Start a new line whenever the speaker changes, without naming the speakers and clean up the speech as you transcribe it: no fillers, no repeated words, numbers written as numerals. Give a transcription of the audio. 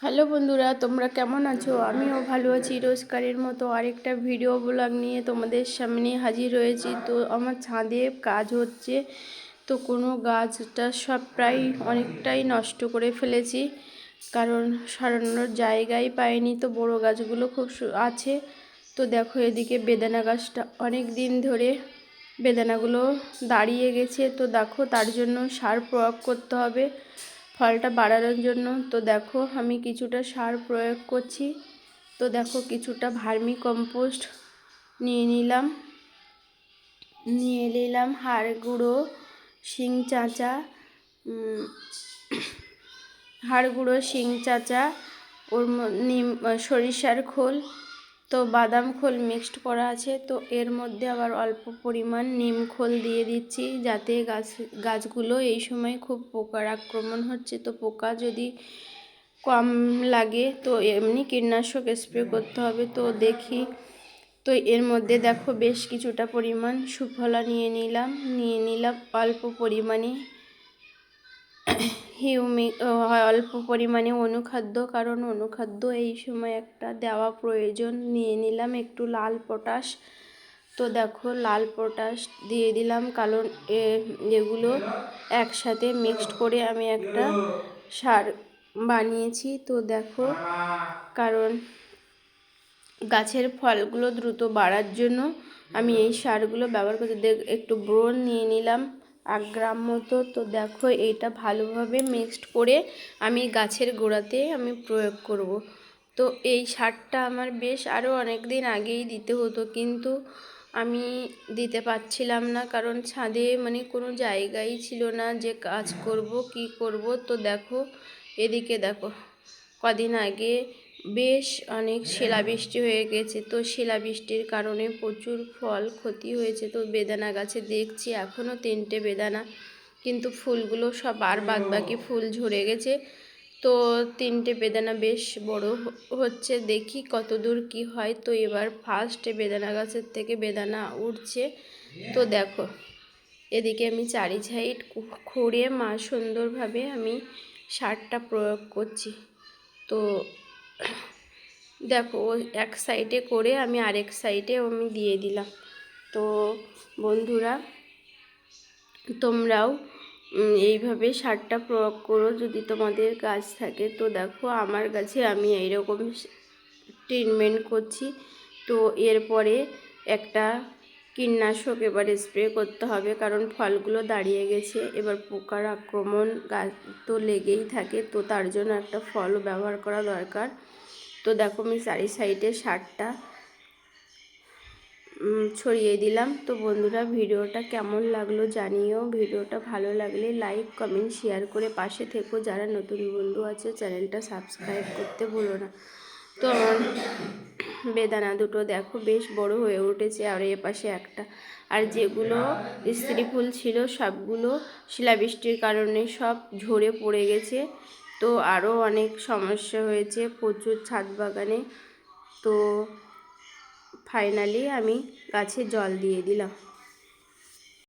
Hello বন্ধুরা, তোমরা কেমন আছো? আমিও ভালো আছি। রোজকারের মতো আরেকটা ভিডিও ব্লগ নিয়ে তোমাদের সামনে হাজির হয়েছি। তো আমার ছাদে কাজ হচ্ছে, তো কোনো গাছটা সব প্রায় অনেকটাই নষ্ট করে ফেলেছি, কারণ সরানোর জায়গাই পাইনি। তো বড় গাছগুলো খুব আছে। তো দেখো, এদিকে বেদানা গাছটা অনেক দিন ধরে বেদানাগুলো দাঁড়িয়ে গেছে। তো দেখো, তার জন্য সার প্রয়োগ করতে হবে ফলটা বাড়ানোর জন্য। তো দেখো, আমি কিছুটা সার প্রয়োগ করছি। তো দেখো, কিছুটা ভার্মি কম্পোস্ট নিয়ে নিলাম হাড় গুঁড়ো, শিং চাঁচা, শিং চাঁচা, ওর নিম, সরিষার খোল, তো বাদাম খোল মিক্সড করা আছে। তো এর মধ্যে আবার অল্প পরিমাণ নিম খোল দিয়ে দিচ্ছি, যাতে গাছগুলো এই সময় খুব পোকার আক্রমণ হচ্ছে। তো পোকা যদি কম লাগে তো এমনি কীটনাশক স্প্রে করতে হবে। তো দেখি, তো এর মধ্যে দেখো বেশ কিছুটা পরিমাণ সুফলা নিয়ে নিলাম অল্প পরিমাণে অল্প পরিমাণে অনুখাদ্য, কারণ অনুখাদ্য এই সময় একটা দেওয়া প্রয়োজন। নিয়ে নিলাম একটু লাল পটাশ। তো দেখো, লাল পটাশ দিয়ে দিলাম, কারণ এগুলো একসাথে মিক্সড করে আমি একটা সার বানিয়েছি। তো দেখো, কারণ গাছের ফলগুলো দ্রুত বাড়ার জন্য আমি এই সারগুলো ব্যবহার করতে একটু বোরন নিয়ে নিলাম 1 গ্রাম মতো। তো দেখো, এইটা ভালোভাবে মিক্সড করে আমি গাছের গোড়াতে আমি প্রয়োগ করব। তো এই সারটা আমার বেশ আরও অনেক দিন আগেই দিতে হতো, কিন্তু আমি দিতে পারছিলাম না, কারণ ছাদে কোনো জায়গাই ছিল না যে কাজ করব কি করব। তো দেখো, এদিকে দেখো, কদিন আগে বেশ অনেক শিলাবৃষ্টি হয়ে গেছে। তো শিলাবৃষ্টির কারণে প্রচুর ফল ক্ষতি হয়েছে। তো বেদানা গাছে দেখছি এখনও 3টে বেদানা, কিন্তু ফুলগুলো সব আর বাদবাকি ফুল ঝরে গেছে। তো 3টে বেদানা বেশ বড় হচ্ছে, দেখি কত দূর কী হয়। তো এবার ফার্স্টে বেদানা গাছের থেকে বেদানা উঠছে। তো দেখো, এদিকে আমি চারি সাইড খুঁড়ে সুন্দরভাবে আমি সারটা প্রয়োগ করছি। তো দেখো, এক সাইডে করে আমি আরেক সাইডে আমি দিয়ে দিলাম। তো বন্ধুরা, তোমরাও এইভাবে সারটা প্রয়োগ করো যদি তোমাদের গাছ থাকে। তো দেখো, আমার গাছে আমি এইরকম ট্রিটমেন্ট করছি। তো এরপরে একটা কীটনাশক এবার স্প্রে করতে হবে, কারণ ফলগুলো দাঁড়িয়ে গেছে। এবার পোকার আক্রমণ গাছ তো লেগেই থাকে, তো তার জন্য একটা ফল ব্যবহার করা দরকার। তো দেখো, আমি চারি সাইডে সারটা ছড়িয়ে দিলাম। তো বন্ধুরা, ভিডিওটা কেমন লাগলো জানিও। ভিডিওটা ভালো লাগলে লাইক কমেন্ট শেয়ার করে পাশে থেকো। যারা নতুন বন্ধু আছে চ্যানেলটা সাবস্ক্রাইব করতে ভুলো না। তো আমার বেদানা দুটো দেখো বেশ বড় হয়ে উঠেছে, আর এ পাশে একটা। আর যেগুলো স্ত্রী ফুল ছিল সবগুলো শিলাবৃষ্টির কারণে সব ঝরে পড়ে গেছে। তো আরও অনেক সমস্যা হয়েছে প্রচুর ছাদ বাগানে। তো ফাইনালি আমি গাছে জল দিয়ে দিলাম।